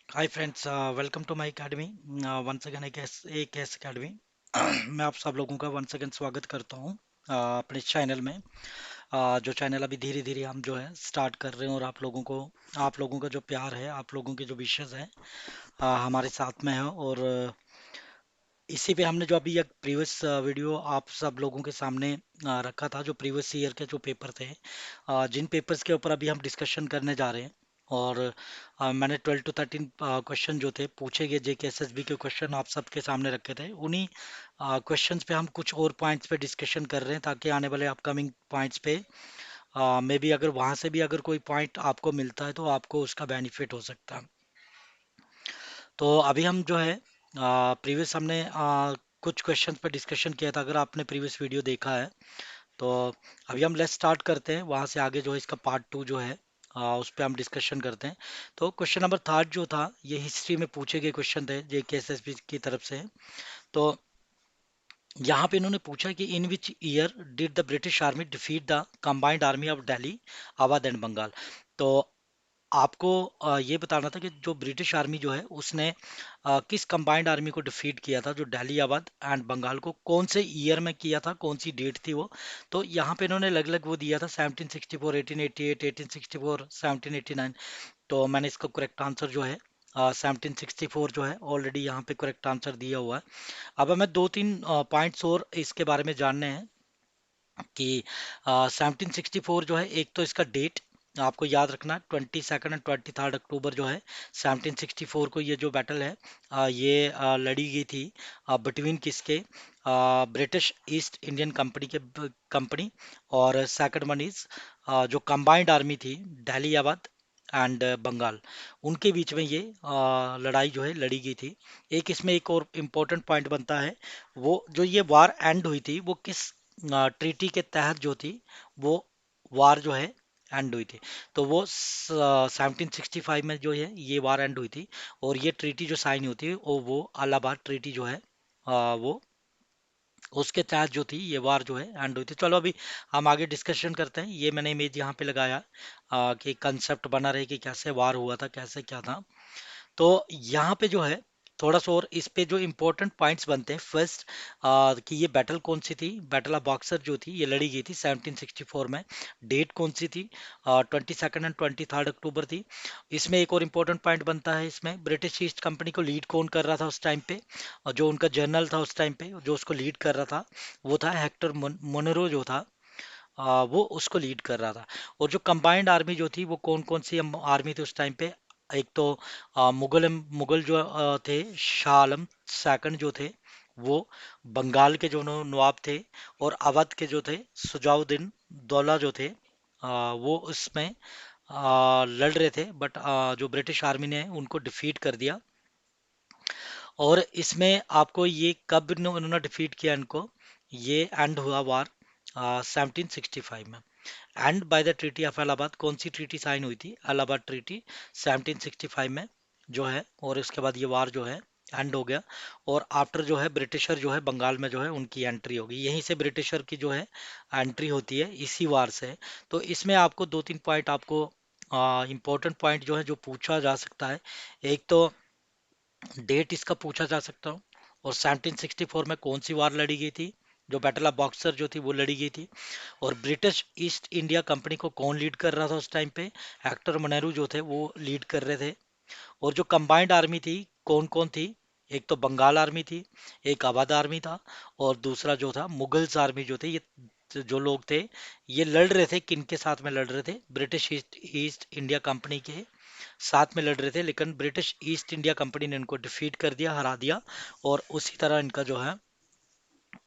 Hi friends, welcome to my academy. Once again एक S academy. मैं आप सब लोगों का वंस अगेन स्वागत करता हूं अपने चैनल में। जो चैनल अभी धीरे धीरे हम जो है स्टार्ट कर रहे हैं, और आप लोगों का जो प्यार है, आप लोगों के जो विशेष हैं हमारे साथ में है। और इसी पे हमने जो अभी एक प्रीवियस वीडियो आप सब लोगों के सामने रखा था, जो प्रीवियस ईयर के जो पेपर थे, जिन पेपर्स के ऊपर अभी हम डिस्कशन करने जा रहे हैं। और मैंने 12 to 13 क्वेश्चन जो थे पूछे गए, जेके एसएसबी के क्वेश्चन आप सबके सामने रखे थे। उन्हीं क्वेश्चंस पे हम कुछ और पॉइंट्स पे डिस्कशन कर रहे हैं, ताकि आने वाले अपकमिंग पॉइंट्स पे मे बी अगर वहां से भी अगर कोई पॉइंट आपको मिलता है तो आपको उसका बेनिफिट हो सकता है। तो अभी हम जो है प्रीवियस हमने कुछ क्वेश्चंस पर डिस्कशन किया था। अगर आपने प्रीवियस वीडियो देखा है तो अभी हम लेट्स स्टार्ट करते हैं वहां से आगे, जो है इसका पार्ट 2 जो है उस पर हम डिस्कशन करते हैं। तो क्वेश्चन नंबर थर्ड जो था, ये हिस्ट्री में पूछे गए क्वेश्चन थे जेकेएसएसबी की तरफ से। तो यहाँ पे इन्होंने पूछा कि in which year did the British army defeat the combined army of Delhi, Awadh and Bengal. तो आपको ये बताना था कि जो ब्रिटिश आर्मी जो है उसने किस कंबाइंड आर्मी को डिफीट किया था, जो दिल्ली, अवध एंड बंगाल को, कौन से ईयर में किया था, कौन सी डेट थी वो। तो यहाँ पे इन्होंने अलग अलग वो दिया था, 1764, 1888, 1864, 1789। तो मैंने इसका करेक्ट आंसर जो है 1764 जो है ऑलरेडी यहाँ पे करेक्ट आंसर दिया हुआ है। अब हमें दो तीन पॉइंट्स और इसके बारे में जानने हैं कि 1764 जो है, एक तो इसका डेट आपको याद रखना, 22 एंड 23 अक्टूबर जो है 1764 को ये जो बैटल है ये लड़ी गई थी बिटवीन किसके, ब्रिटिश ईस्ट इंडियन कंपनी के कंपनी, और सेकंड वन इज जो कंबाइंड आर्मी थी दिल्ली, अवध एंड बंगाल, उनके बीच में ये लड़ाई जो है लड़ी गई थी। एक इसमें एक और इम्पोर्टेंट पॉइंट बनता है, वो जो ये वार एंड हुई थी वो किस ट्रीटी के तहत जो थी, वो वार जो है एंड हुई थी। तो वो 1765 में जो है ये वार एंड हुई थी, और ये ट्रीटी जो साइन हुई थी वो इलाहाबाद ट्रीटी जो है वो उसके तहत जो थी ये वार जो है एंड हुई थी। चलो अभी हम आगे डिस्कशन करते हैं। ये मैंने इमेज यहाँ पे लगाया कि कंसेप्ट बना रहे कि कैसे वार हुआ था, कैसे क्या था। तो यहाँ पे जो है थोड़ा सा और इस पे जो इम्पोर्टेंट पॉइंट्स बनते हैं, फर्स्ट कि ये बैटल कौन सी थी, बैटल ऑफ बॉक्सर जो थी ये लड़ी गई थी 1764 में। डेट कौन सी थी, 22 एंड 23 अक्टूबर थी। इसमें एक और इम्पोर्टेंट पॉइंट बनता है, इसमें ब्रिटिश ईस्ट कंपनी को लीड कौन कर रहा था उस टाइम पे, और जो उनका जनरल था उस टाइम पे जो उसको लीड कर रहा था वो था हेक्टर मोनरो जो था, वो उसको लीड कर रहा था। और जो कंबाइंड आर्मी जो थी वो कौन कौन सी आर्मी थी उस टाइम पे, एक तो मुगल जो थे, शाह आलम सेकंड जो थे वो, बंगाल के जो नवाब थे, और अवध के जो थे सुजाउद्दीन दौला जो थे, वो उसमें लड़ रहे थे, बट जो ब्रिटिश आर्मी ने उनको डिफीट कर दिया। और इसमें आपको ये कब उन्होंने डिफीट किया इनको, ये एंड हुआ वार 1765 में। And by the treaty of Allahabad, कौन सी ट्रीटी साइन हुई थी, इलाहाबाद ट्रीटी 1765 में जो है। और इसके बाद ये वार जो है एंड हो गया। और आफ्टर जो है ब्रिटिशर जो है बंगाल में जो है उनकी एंट्री होगी, यहीं से ब्रिटिशर की जो है एंट्री होती है, इसी वार से। तो इसमें आपको दो तीन पॉइंट आपको इम्पोर्टेंट पॉइंट जो है जो पूछा जा सकता है, एक तो डेट इसका पूछा जा सकता हूँ, और 1764 में कौन सी वार लड़ी गई थी, जो बैटल ऑफ बॉक्सर जो थी वो लड़ी गई थी, और ब्रिटिश ईस्ट इंडिया कंपनी को कौन लीड कर रहा था उस टाइम पे, हेक्टर मोनेरो जो थे वो लीड कर रहे थे। और जो कंबाइंड आर्मी थी कौन कौन थी, एक तो बंगाल आर्मी थी, एक अवध आर्मी था, और दूसरा जो था मुगल्स आर्मी जो थे। ये जो लोग थे ये लड़ रहे थे, किन के साथ में लड़ रहे थे, ब्रिटिश ईस्ट इंडिया कंपनी के साथ में लड़ रहे थे, लेकिन ब्रिटिश ईस्ट इंडिया कंपनी ने इनको डिफीट कर दिया, हरा दिया। और उसी तरह इनका जो है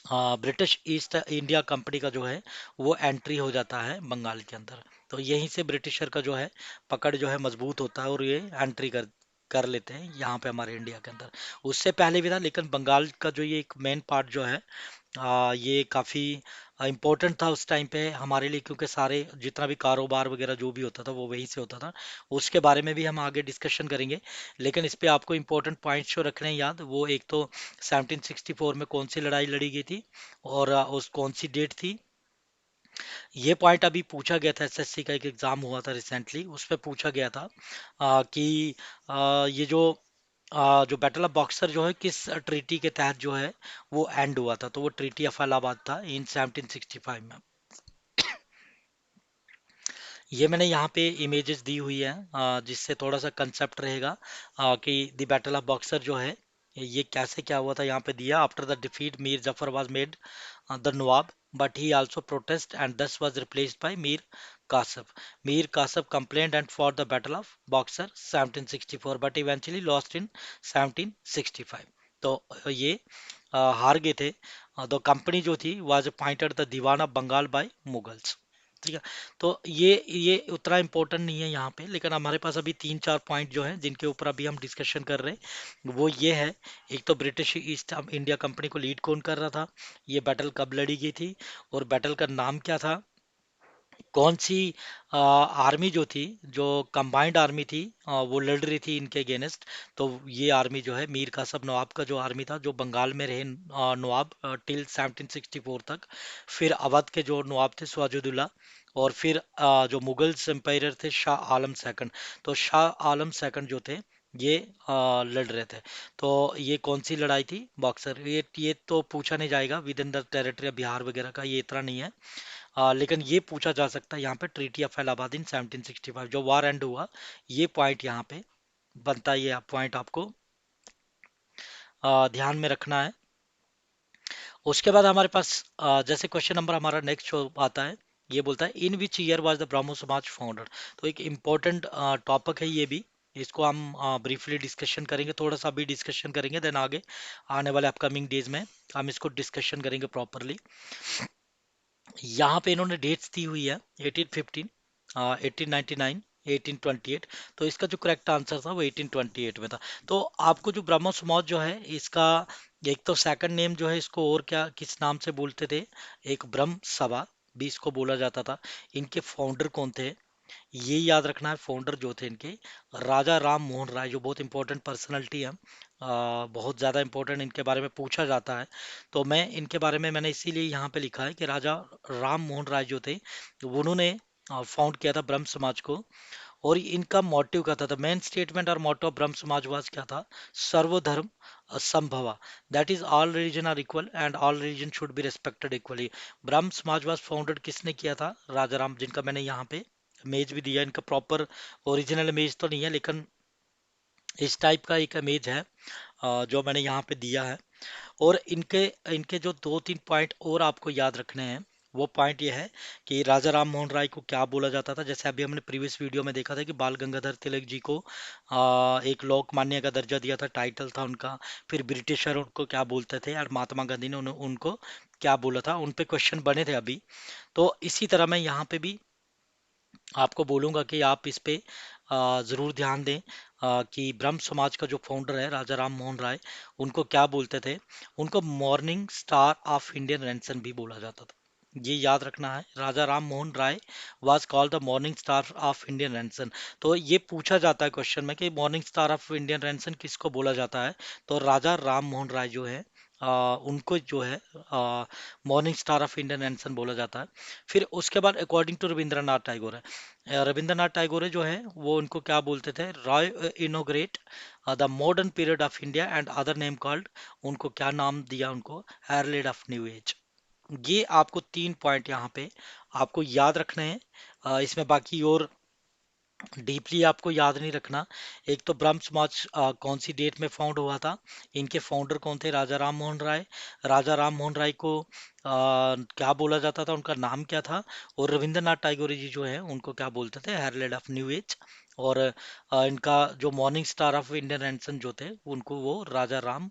ब्रिटिश ईस्ट इंडिया कंपनी का जो है वो एंट्री हो जाता है बंगाल के अंदर। तो यहीं से ब्रिटिशर का जो है पकड़ जो है मजबूत होता है, और ये एंट्री कर कर लेते हैं यहाँ पे हमारे इंडिया के अंदर। उससे पहले भी था, लेकिन बंगाल का जो ये एक मेन पार्ट जो है ये काफ़ी इम्पोर्टेंट था उस टाइम पे हमारे लिए, क्योंकि सारे जितना भी कारोबार वगैरह जो भी होता था वो वहीं से होता था। उसके बारे में भी हम आगे डिस्कशन करेंगे, लेकिन इस पे आपको इम्पोर्टेंट पॉइंट्स जो रखने हैं याद, वो एक तो 1764 में कौन सी लड़ाई लड़ी गई थी, और उस कौन सी डेट थी, ये पॉइंट अभी पूछा गया था, एसएससी का एक एग्जाम हुआ था रिसेंटली, उस पे पूछा गया था कि ये जो बैटल ऑफ बॉक्सर जो है किस ट्रीटी के तहत जो है वो एंड हुआ था, तो वो ट्रीटी ऑफ इलाहाबाद था इन 1765 में। ये मैंने यहाँ पे इमेजेस दी हुई है जिससे थोड़ा सा कंसेप्ट रहेगा कि द बैटल ऑफ बॉक्सर जो है ये कैसे क्या हुआ था, यहाँ पे दिया। After the defeat Mir Zafar was made the Nawab, but he also protested and thus was replaced by Mir Kasab. Mir Kasab complained and fought the Battle of Boxer 1764, but eventually lost in 1765. तो ये हार गए थे। तो company जो थी was appointed the Diwan of Bengal by Mughals। ठीक है, तो ये उतना इम्पोर्टेंट नहीं है यहाँ पे, लेकिन हमारे पास अभी तीन चार पॉइंट जो हैं जिनके ऊपर अभी हम डिस्कशन कर रहे हैं वो ये है। एक तो ब्रिटिश ईस्ट इंडिया कंपनी को लीड कौन कर रहा था, ये बैटल कब लड़ी गई थी, और बैटल का नाम क्या था, कौन सी आर्मी जो थी, जो कंबाइंड आर्मी थी वो लड़ रही थी इनके अगेंस्ट। तो ये आर्मी जो है मीर कासिम नवाब का जो आर्मी था, जो बंगाल में रहे नवाब टिल 1764 तक। फिर अवध के जो नवाब थे सिराजुद्दौला, और फिर जो मुगल्स एम्पायर थे शाह आलम सेकंड। तो शाह आलम सेकंड जो थे ये लड़ रहे थे। तो ये कौन सी लड़ाई थी, बॉक्सर। ये तो पूछा नहीं जाएगा with in the territory Bihar वगैरह का, ये इतना नहीं है। लेकिन ये पूछा जा सकता है यहाँ पे ट्रीटी ऑफ इलाहाबाद इन 1765 जो वार एंड हुआ, ये पॉइंट यहाँ पे बनता है। ये पॉइंट आपको ध्यान में रखना है। उसके बाद हमारे पास जैसे क्वेश्चन नंबर हमारा नेक्स्ट जो आता है, ये बोलता है इन विच ईयर वाज द ब्रह्मो समाज फाउंडेड। तो एक इम्पोर्टेंट टॉपिक है ये भी, इसको हम ब्रीफली डिस्कशन करेंगे, थोड़ा सा अभी डिस्कशन करेंगे, देन आगे आने वाले अपकमिंग डेज में हम इसको डिस्कशन करेंगे प्रॉपरली। यहाँ पे इन्होंने डेट्स दी हुई है 1815, 1899, 1828। तो इसका जो करेक्ट आंसर था वो 1828 में था। तो आपको जो ब्रह्मो समाज जो है इसका एक तो सेकंड नेम जो है इसको और क्या किस नाम से बोलते थे, एक ब्रह्म सभा भी इसको बोला जाता था। इनके फाउंडर कौन थे, ये याद रखना है। फाउंडर जो थे इनके राजा राम मोहन राय, जो बहुत इंपॉर्टेंट पर्सनालिटी है, बहुत ज़्यादा इंपॉर्टेंट, इनके बारे में पूछा जाता है। तो मैं इनके बारे में मैंने इसीलिए यहाँ पे लिखा है कि राजा राम मोहन राय जो थे उन्होंने फाउंड किया था ब्रह्म समाज को। और इनका मोटिव क्या था, द मेन स्टेटमेंट और मोटिव ऑफ ब्रह्म समाजवाद क्या था, सर्वधर्म संभवा, that is all religion are equal and all religion should be respected equally. Brahmo समाजवाद फाउंडेड किसने किया था, राजा राम, जिनका मैंने यहाँ पे इमेज भी दिया। इनका प्रॉपर ओरिजिनल इमेज तो नहीं है, लेकिन इस टाइप का एक इमेज है जो मैंने यहाँ पे दिया है। और इनके इनके जो दो तीन पॉइंट और आपको याद रखने हैं, वो पॉइंट ये है कि राजा राम मोहन राय को क्या बोला जाता था। जैसे अभी हमने प्रीवियस वीडियो में देखा था कि बाल गंगाधर तिलक जी को एक लोकमान्य का दर्जा दिया था, टाइटल था उनका। फिर ब्रिटिशर उनको क्या बोलते थे, और महात्मा गांधी ने उनको क्या बोला था, उन पे क्वेश्चन बने थे अभी। तो इसी तरह मैं यहाँ पे भी आपको बोलूंगा कि आप इस पे जरूर ध्यान दें कि ब्रह्म समाज का जो फाउंडर है राजा राम मोहन राय, उनको क्या बोलते थे, उनको morning star of Indian renaissance भी बोला जाता था। ये याद रखना है, Raja Ram Mohan Roy was called the morning star of Indian renaissance. तो ये पूछा जाता है क्वेश्चन में कि morning star of Indian renaissance किसको बोला जाता है, तो राजा राम मोहन राय जो है उनको जो है morning star of Indian renaissance बोला जाता है। फिर उसके बाद अकॉर्डिंग टू रविंद्रनाथ टैगोर है, रविंद्रनाथ टैगोर जो है वो उनको क्या बोलते थे, Roy इनोग्रेट the modern period of India and other name called, उनको क्या नाम दिया, उनको हेरल्ड ऑफ न्यू एज। ये आपको तीन पॉइंट यहाँ पे आपको याद रखने हैं। इसमें बाकी और डीपली आपको याद नहीं रखना। एक तो ब्रह्म समाज कौन सी डेट में फाउंड हुआ था, इनके फाउंडर कौन थे, राजा राम मोहन राय। राजा राम मोहन राय को क्या बोला जाता था, उनका नाम क्या था। और रविंद्रनाथ टैगोर जी जो है उनको क्या बोलते थे, हेरल्ड ऑफ न्यू एज। और इनका जो morning star of Indian renaissance जो थे उनको वो राजा राम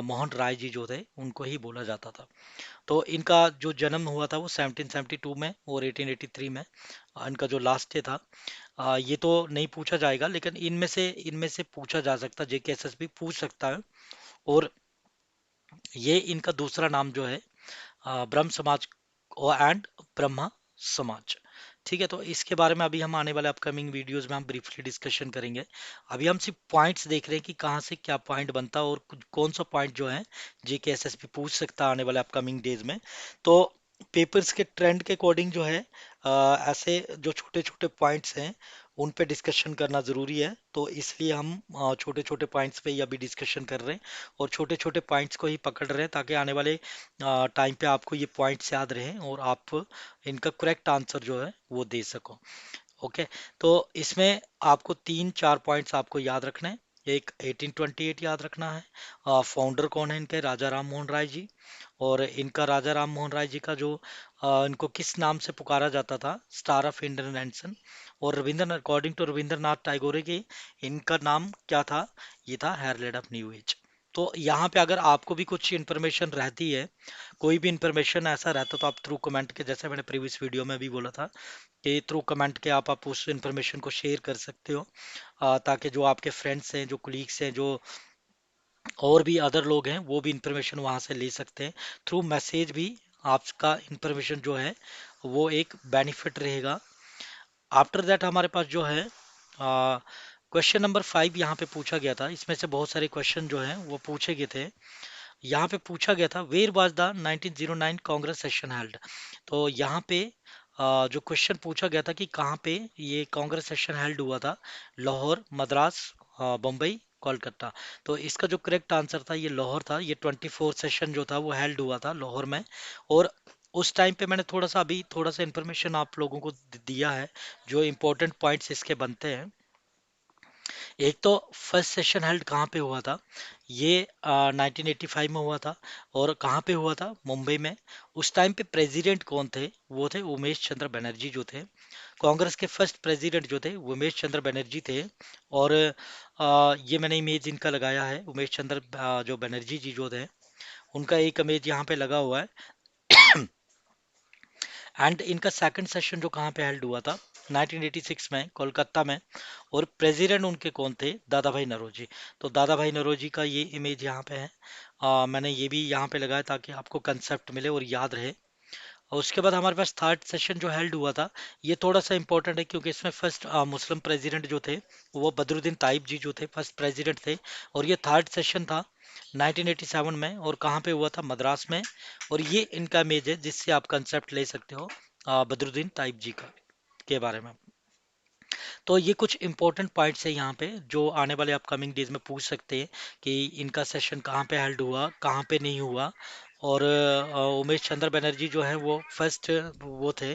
मोहन राय जी जो थे उनको ही बोला जाता था। तो इनका जो जन्म हुआ था वो 1772 में और 1883 में इनका जो लास्ट डे था। ये तो नहीं पूछा जाएगा, लेकिन इनमें से पूछा जा सकता है, जेकेएसएस भी पूछ सकता है। और ये इनका दूसरा नाम जो है ब्रह्म समाज एंड ब्रह्मा समाज। ठीक है, तो इसके बारे में अभी हम आने वाले अपकमिंग वीडियोस में हम ब्रीफली डिस्कशन करेंगे। अभी हम सिर्फ पॉइंट्स देख रहे हैं कि कहाँ से क्या पॉइंट बनता है और कौन सा पॉइंट जो है जेकेएसएस भी पूछ सकता है आने वाले अपकमिंग डेज में। तो पेपर्स के ट्रेंड के अकॉर्डिंग जो है ऐसे जो छोटे छोटे पॉइंट्स हैं उन पे डिस्कशन करना ज़रूरी है, तो इसलिए हम छोटे छोटे पॉइंट्स पे ही अभी डिस्कशन कर रहे हैं और छोटे छोटे पॉइंट्स को ही पकड़ रहे हैं ताकि आने वाले टाइम पे आपको ये पॉइंट्स याद रहें और आप इनका करेक्ट आंसर जो है वो दे सको। ओके, तो इसमें आपको तीन चार पॉइंट्स आपको याद रखने हैं। एक 1828 याद रखना है, फाउंडर कौन है इनके, राजा राम मोहन राय जी। और इनका राजा राम मोहन राय जी का जो इनको किस नाम से पुकारा जाता था, स्टार ऑफ इंडियन नेशन। और रविंद्र अकॉर्डिंग टू रविंद्रनाथ टैगोर की इनका नाम क्या था, ये था हेरल्ड ऑफ न्यू एज। तो यहाँ पे अगर आपको भी कुछ इन्फॉर्मेशन रहती है, कोई भी इन्फॉर्मेशन ऐसा रहता तो आप थ्रू कमेंट के, जैसे मैंने प्रीवियस वीडियो में भी बोला था कि थ्रू कमेंट के आप उस इन्फॉर्मेशन को शेयर कर सकते हो, ताकि जो आपके फ्रेंड्स हैं, जो कोलीग्स हैं, जो और भी अदर लोग हैं, वो भी इंफॉर्मेशन वहां से ले सकते हैं। थ्रू मैसेज भी आपका इंफॉर्मेशन जो है वो एक बेनिफिट रहेगा। आफ्टर दैट हमारे पास जो है क्वेश्चन नंबर 5 यहाँ पे पूछा गया था। इसमें से बहुत सारे क्वेश्चन जो हैं वो पूछे गए थे। यहाँ पे पूछा गया था, where was the 1909 Congress session held. तो यहाँ पे जो क्वेश्चन पूछा गया था कि कहाँ पे ये कांग्रेस सेशन हेल्ड हुआ था, लाहौर, मद्रास, बम्बई, कोलकाता। तो इसका जो करेक्ट आंसर था ये लाहौर था। ये 24 सेशन जो था वो हेल्ड हुआ था लाहौर में। और उस टाइम पे मैंने थोड़ा सा अभी थोड़ा सा इन्फॉर्मेशन आप लोगों को दिया है, जो इम्पोर्टेंट पॉइंट्स इसके बनते हैं। एक तो फर्स्ट सेशन हेल्ड कहाँ पे हुआ था, ये 1985 में हुआ था। और कहाँ पे हुआ था, मुंबई में। उस टाइम पे प्रेसिडेंट कौन थे, वो थे उमेश चंद्र बनर्जी जो थे। कांग्रेस के फर्स्ट प्रेसिडेंट जो थे उमेश चंद्र बनर्जी थे। और ये मैंने इमेज इनका लगाया है, उमेश चंद्र जो बनर्जी जी जो थे, उनका एक इमेज यहाँ पे लगा हुआ है। एंड इनका सेकंड सेशन जो कहाँ पे हेल्ड हुआ था, 1986 में कोलकाता में। और प्रेसिडेंट उनके कौन थे, दादा भाई नौरोजी। तो दादा भाई नौरोजी का ये इमेज यहाँ पे है। मैंने ये भी यहाँ पे लगाया ताकि आपको कंसेप्ट मिले और याद रहे। और उसके बाद हमारे पास थर्ड सेशन जो हेल्ड हुआ था, ये थोड़ा सा इंपॉर्टेंट है क्योंकि इसमें फर्स्ट मुस्लिम प्रेसिडेंट जो थे वो बदरुद्दीन ताइब जी जो थे, फर्स्ट प्रेसिडेंट थे। और ये थर्ड सेशन था 1987 में, और कहाँ पे हुआ था, मद्रास में। और ये इनका इमेज है जिससे आप कंसेप्ट ले सकते हो बदरुद्दीन ताइब जी का के बारे में। तो ये कुछ इंपॉर्टेंट पॉइंट्स है यहाँ पे जो आने वाले अपकमिंग डेज में पूछ सकते हैं कि इनका सेशन कहाँ पे हेल्ड हुआ, कहाँ पे नहीं हुआ। और उमेश चंद्र बनर्जी जो है वो फर्स्ट वो थे।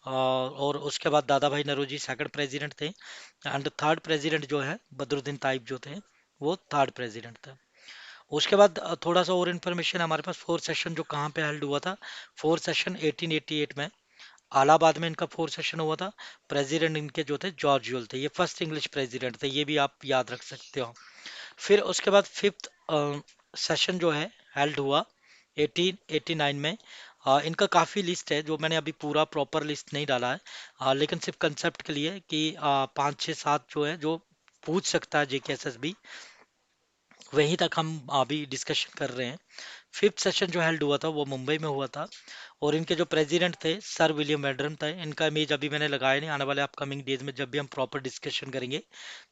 और उसके बाद दादा भाई नौरोजी सेकंड प्रेसिडेंट थे। एंड थर्ड प्रेसिडेंट जो है बदरुद्दीन ताइब जो थे, वो थर्ड प्रेसिडेंट थे। उसके बाद थोड़ा सा और इन्फॉर्मेशन हमारे पास, फोर्थ सेशन जो कहाँ पे हेल्ड हुआ था, फोर्थ सेशन 1888 में इलाहाबाद में इनका फोर्थ सेशन हुआ था। प्रेसिडेंट इनके जो थे जॉर्ज यूल थे, ये फर्स्ट इंग्लिश प्रेसिडेंट थे, ये भी आप याद रख सकते हो। फिर उसके बाद फिफ्थ सेशन जो है हेल्ड हुआ 1889 में। इनका काफ़ी लिस्ट है जो मैंने अभी पूरा प्रॉपर लिस्ट नहीं डाला है, लेकिन सिर्फ कंसेप्ट के लिए कि 5 6 7 जो है जो पूछ सकता है JKSSB, वहीं तक हम अभी डिस्कशन कर रहे हैं। फिफ्थ सेशन जो हेल्ड हुआ था वो मुंबई में हुआ था। और इनके जो प्रेसिडेंट थे सर विलियम वेडरम थे। इनका इमेज अभी मैंने लगाया नहीं, आने वाले अपकमिंग डेज में जब भी हम प्रॉपर डिस्कशन करेंगे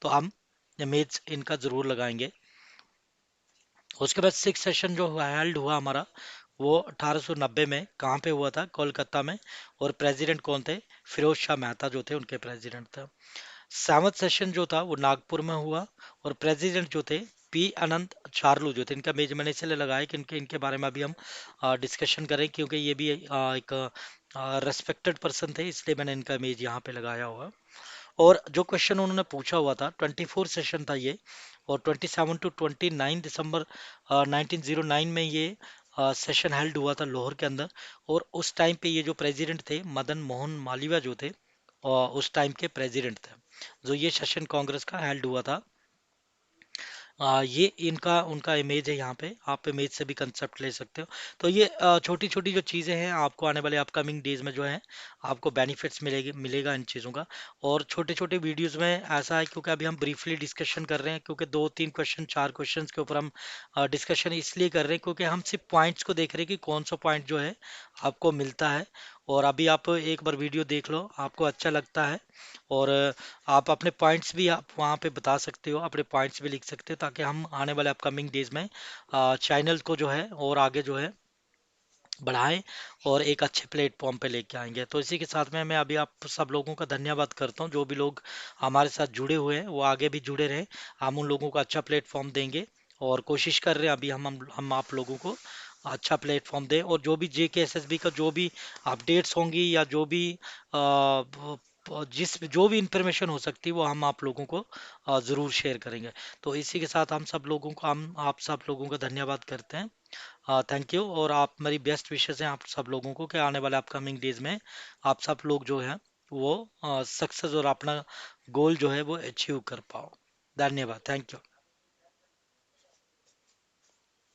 तो हम इमेज इनका जरूर लगाएंगे। उसके बाद सिक्स सेशन जो हेल्ड हुआ हमारा, वो 1890 में कहाँ पे हुआ था, कोलकाता में। और प्रेसिडेंट कौन थे, फिरोज शाह मेहता जो थे उनके प्रेसिडेंट थे। सेवंथ सेशन जो था वो नागपुर में हुआ। और प्रेसिडेंट जो थे पी अनंत चार्लू जो थे, इनका इमेज मैंने इसलिए लगाया कि इनके इनके बारे में अभी हम डिस्कशन करें क्योंकि ये भी एक रेस्पेक्टेड पर्सन थे, इसलिए मैंने इनका इमेज यहाँ पे लगाया हुआ। और जो क्वेश्चन उन्होंने पूछा हुआ था, 24 सेशन था ये। और 27 to 29 दिसंबर 1909 में ये सेशन हेल्ड हुआ था लाहौर के अंदर। और उस टाइम पे ये जो प्रेसिडेंट थे मदन मोहन मालवीय जो थे, उस टाइम के प्रेसिडेंट थे, जो ये सेशन कांग्रेस का हेल्ड हुआ था। ये इनका उनका इमेज है यहाँ पे, आप इमेज से भी कंसेप्ट ले सकते हो। तो ये छोटी छोटी जो चीज़ें हैं आपको आने वाले अपकमिंग डेज में जो है आपको बेनिफिट्स मिलेगा इन चीज़ों का। और छोटे छोटे वीडियोस में ऐसा है क्योंकि अभी हम ब्रीफली डिस्कशन कर रहे हैं, क्योंकि 2 3 क्वेश्चन 4 क्वेश्चन के ऊपर हम डिस्कशन इसलिए कर रहे हैं क्योंकि हम सिर्फ पॉइंट्स को देख रहे हैं कि कौन सा पॉइंट जो है आपको मिलता है। और अभी आप एक बार वीडियो देख लो, आपको अच्छा लगता है। और आप अपने पॉइंट्स भी आप वहाँ पे बता सकते हो, अपने पॉइंट्स भी लिख सकते हो, ताकि हम आने वाले अपकमिंग डेज में चैनल को जो है और आगे जो है बढ़ाएं और एक अच्छे प्लेटफॉर्म पे लेके आएंगे। तो इसी के साथ में मैं अभी आप सब लोगों का धन्यवाद करता हूँ, जो भी लोग हमारे साथ जुड़े हुए हैं वो आगे भी जुड़े रहें। हम उन लोगों को अच्छा प्लेटफॉर्म देंगे और कोशिश कर रहे हैं अभी हम आप लोगों को अच्छा प्लेटफॉर्म दें, और जो भी जेके एसएसबी का जो भी अपडेट्स होंगी या जो भी जिस जो भी इंफॉर्मेशन हो सकती है वो हम आप लोगों को ज़रूर शेयर करेंगे। तो इसी के साथ हम आप सब लोगों का धन्यवाद करते हैं। थैंक यू, और आप मेरी बेस्ट विशेस हैं आप सब लोगों को कि आने वाले अपकमिंग डेज में आप सब लोग जो है वो सक्सेस और अपना गोल जो है वो अचीव कर पाओ। धन्यवाद, थैंक यू।